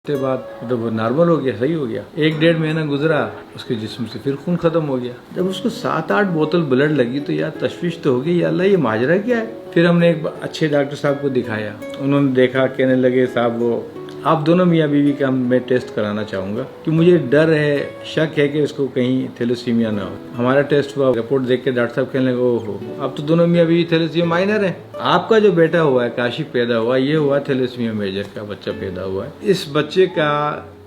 کے بعد جب وہ نارمل ہو گیا، صحیح ہو گیا، 1-1.5 مہینہ گزرا، اس کے جسم سے پھر خون ختم ہو گیا۔ جب اس کو 7-8 بوتل بلڈ لگی تو یار تشویش تو ہوگی، یا اللہ یہ ماجرا کیا ہے۔ پھر ہم نے ایک اچھے ڈاکٹر صاحب کو دکھایا، انہوں نے دیکھا، کہنے لگے صاحب وہ آپ دونوں میاں بیوی کا میں ٹیسٹ کرانا چاہوں گا کہ مجھے ڈر ہے، شک ہے کہ اس کو کہیں تھیلیسیمیا نہ ہو۔ ہمارا ٹیسٹ ہوا، رپورٹ دیکھ کے ڈاکٹر صاحب کہنے لگے او ہو اب تو دونوں میاں بیوی تھیلیسیمیا مائنر ہے، آپ کا جو بیٹا ہوا ہے کاشف پیدا ہوا، یہ ہوا تھیلیسیمیا میجر کا بچہ پیدا ہوا ہے۔ اس بچے کا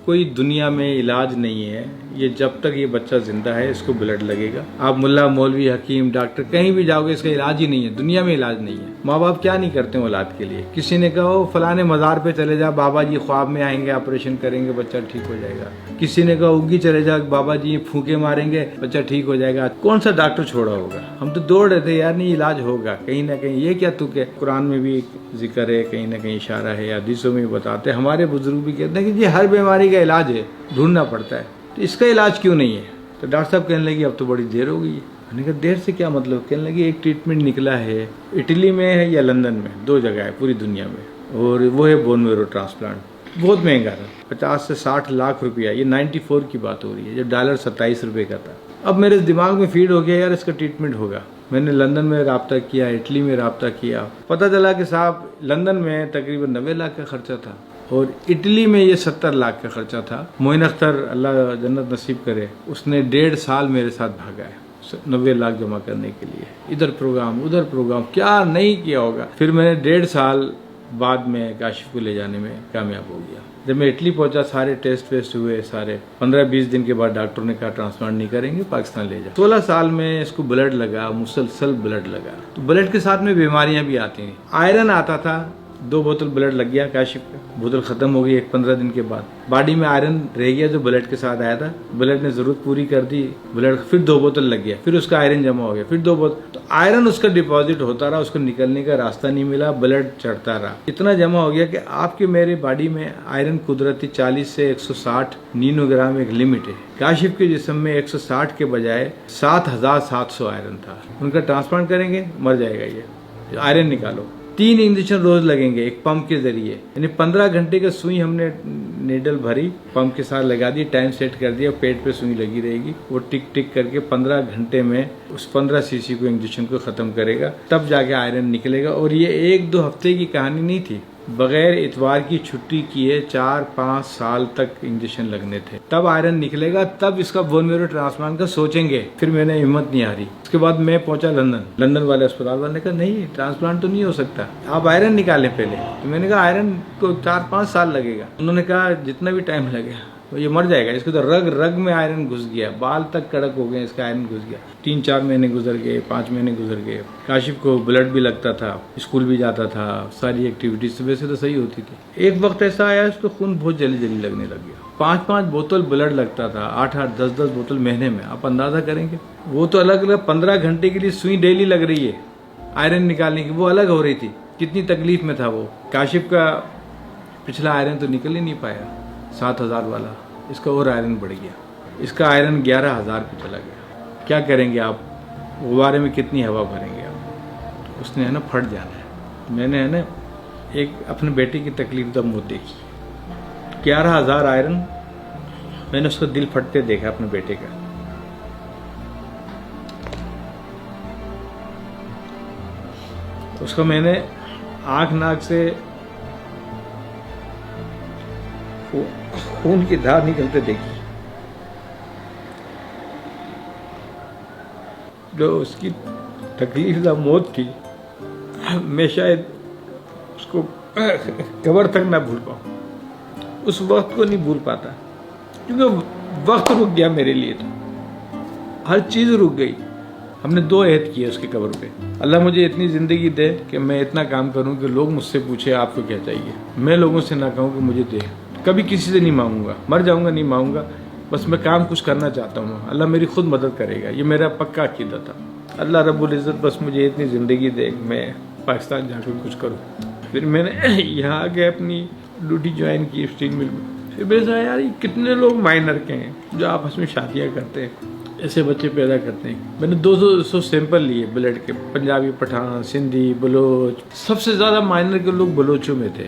کوئی دنیا میں علاج نہیں ہے، یہ جب تک یہ بچہ زندہ ہے اس کو بلڈ لگے گا۔ آپ ملا، مولوی، حکیم، ڈاکٹر کہیں بھی جاؤ گے اس کا علاج ہی نہیں ہے، دنیا میں علاج نہیں ہے۔ ماں باپ کیا نہیں کرتے ہیں اولاد کے لیے۔ کسی نے کہا فلانے مزار پہ چلے جا، بابا جی خواب میں آئیں گے، آپریشن کریں گے، بچہ ٹھیک ہو جائے گا۔ کسی نے کہا اگی چلے جا، بابا جی پھونکے ماریں گے، بچہ ٹھیک ہو جائے گا۔ کون سا ڈاکٹر چھوڑا ہوگا؟ ہم تو دوڑ رہے تھے یار نہیں علاج ہوگا کہیں نہ کہیں۔ یہ کیا تو کہ قرآن میں بھی ذکر ہے، کہیں نہ کہیں اشارہ ہے، حدیثوں میں بھی بتاتے ہیں، ہمارے بزرگ بھی کہتے ہیں کہ یہ ہر بیماری کا علاج ہے، ڈھونڈنا پڑتا ہے، تو اس کا علاج کیوں نہیں ہے؟ تو ڈاکٹر صاحب کہنے لگے اب تو بڑی دیر ہو گئی ہے۔ میں نے کہا دیر سے کیا مطلب؟ کہنے لگے ایک ٹریٹمنٹ نکلا ہے، اٹلی میں ہے یا لندن میں، 2 جگہ ہے پوری دنیا میں، اور وہ ہے بون میرو ٹرانسپلانٹ، بہت مہنگا تھا، 50 سے 60 لاکھ روپیہ۔ یہ 94 کی بات ہو رہی ہے جب ڈالر 27 روپے کا تھا۔ اب میرے دماغ میں فیڈ ہو گیا یار اس کا ٹریٹمنٹ ہوگا۔ میں نے لندن میں رابطہ کیا، اٹلی میں رابطہ کیا، پتہ چلا کہ صاحب لندن میں تقریباً 90 لاکھ کا خرچہ تھا اور اٹلی میں یہ 70 لاکھ کا خرچہ تھا۔ معین اختر اللہ جنت نصیب کرے، اس نے 1.5 سال میرے ساتھ بھاگا ہے 90 لاکھ جمع کرنے کے لیے، ادھر پروگرام ادھر پروگرام، کیا نہیں کیا ہوگا۔ پھر میں نے 1.5 سال بعد میں کاشف کو لے جانے میں کامیاب ہو گیا۔ جب میں اٹلی پہنچا سارے ٹیسٹ ویسٹ ہوئے، سارے 15-20 دن کے بعد ڈاکٹروں نے کہا ٹرانسپلانٹ نہیں کریں گے، پاکستان لے جاؤ۔ 16 سال میں اس کو بلڈ لگا، مسلسل بلڈ لگا۔ تو بلڈ کے ساتھ میں بیماریاں بھی آتی ہیں۔ آئرن آتا تھا، 2 بوتل بلڈ لگ گیا کاشف کا، بوتل ختم ہو گئی 15 دن کے بعد۔ باڈی میں آئرن رہ گیا جو بلڈ کے ساتھ آیا تھا، بلڈ نے ضرورت پوری کر دی، بلڈ پھر 2 بوتل لگ گیا، پھر اس کا آئرن جمع ہو گیا، پھر 2 بوتل، تو آئرن اس کا ڈپازٹ ہوتا رہا، اس کو نکلنے کا راستہ نہیں ملا، بلڈ چڑھتا رہا، اتنا جمع ہو گیا کہ آپ کے میرے باڈی میں آئرن قدرتی 40 سے 160 نینو گرام ایک لمٹ ہے۔ کاشف کے جسم میں 160 کے بجائے 7700 آئرن تھا۔ ان کا ٹرانسپلانٹ کریں گے مر جائے گا یہ، آئرن نکالو۔ 3 انجیکشن روز لگیں گے ایک پمپ کے ذریعے، یعنی 15 گھنٹے کا سوئی ہم نے نیڈل بھری، پمپ کے ساتھ لگا دی، ٹائم سیٹ کر دیا، پیٹ پہ سوئی لگی رہے گی، وہ ٹک ٹک کر کے 15 گھنٹے میں اس 15 سی سی کو انجیکشن کو ختم کرے گا، تب جا کے آئرن نکلے گا۔ اور یہ 1-2 ہفتے کی کہانی نہیں تھی، بغیر اتوار کی چھٹی کیے 4-5 سال تک انجیکشن لگنے تھے، تب آئرن نکلے گا، تب اس کا بون میرو ٹرانسپلانٹ کا سوچیں گے۔ پھر میں نے ہمت نہیں ہاری، اس کے بعد میں پہنچا لندن والے اسپتال والے نے کہا نہیں ٹرانسپلانٹ تو نہیں ہو سکتا، آپ آئرن نکالیں پہلے۔ تو میں نے کہا آئرن کو 4-5 سال لگے گا۔ انہوں نے کہا جتنا بھی ٹائم لگے وہ یہ مر جائے گا، اس کو تو رگ میں آئرن گھس گیا، بال تک کڑک ہو گئے، اس کا آئرن گھس گیا۔ 3-4 مہینے گزر گئے، 5 مہینے گزر گئے۔ کاشف کو بلڈ بھی لگتا تھا، اسکول بھی جاتا تھا، ساری ایکٹیویٹیز ویسے تو صحیح ہوتی تھی۔ ایک وقت ایسا آیا اس کو خون بہت جلدی لگنے لگ گیا، 5-5 بوتل بلڈ لگتا تھا، 8-8 10-10 بوتل مہینے میں۔ آپ اندازہ کریں گے، وہ تو الگ 15 گھنٹے کے لیے سوئی ڈیلی لگ رہی ہے آئرن نکالنے کی، وہ الگ ہو رہی تھی، کتنی تکلیف میں تھا وہ۔ کاشف کا پچھلا آئرن تو نکل ہی نہیں پایا 7000 والا، اس کا اور آئرن بڑھ گیا، اس کا آئرن 11000 پہ چلا گیا۔ کیا کریں گے آپ؟ غبارے میں کتنی ہوا بھریں گے آپ؟ اس نے ہے نا پھٹ جانا ہے۔ میں نے ہے نا ایک اپنے بیٹے کی تکلیف تب موت دیکھی، 11000 آئرن، میں نے اس کا دل پھٹتے دیکھا اپنے بیٹے کا۔ اس کو میں نے آنکھ ناک سے خون کی دھار نکلتے دیکھی، جو اس کی تکلیف دہ موت تھی، میں شاید اس کو قبر تک نہ بھول پاؤں، اس وقت کو نہیں بھول پاتا، کیونکہ وقت رک گیا میرے لیے، تو ہر چیز رک گئی۔ ہم نے 2 عہد کیے اس کی قبر پہ، اللہ مجھے اتنی زندگی دے کہ میں اتنا کام کروں کہ لوگ مجھ سے پوچھے آپ کو کیا چاہیے، میں لوگوں سے نہ کہوں کہ مجھے دے، کبھی کسی سے نہیں مانگوں گا، مر جاؤں گا نہیں مانگوں گا، بس میں کام کچھ کرنا چاہتا ہوں، اللہ میری خود مدد کرے گا، یہ میرا پکا عقیدہ تھا۔ اللہ رب العزت بس مجھے اتنی زندگی دے کہ میں پاکستان جا کے کچھ کروں۔ پھر میں نے یہاں آ کے اپنی ڈیوٹی جوائن کی اسٹیل مل میں۔ پھر میں سوچا یار یہ کتنے لوگ مائنر کے ہیں جو آپس میں شادیاں کرتے ہیں، ایسے بچے پیدا کرتے ہیں۔ میں نے 200 سیمپل لیے بلڈ کے، پنجابی، پٹھان، سندھی، بلوچ، سب سے زیادہ مائنر کے لوگ بلوچوں میں تھے۔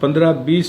15-20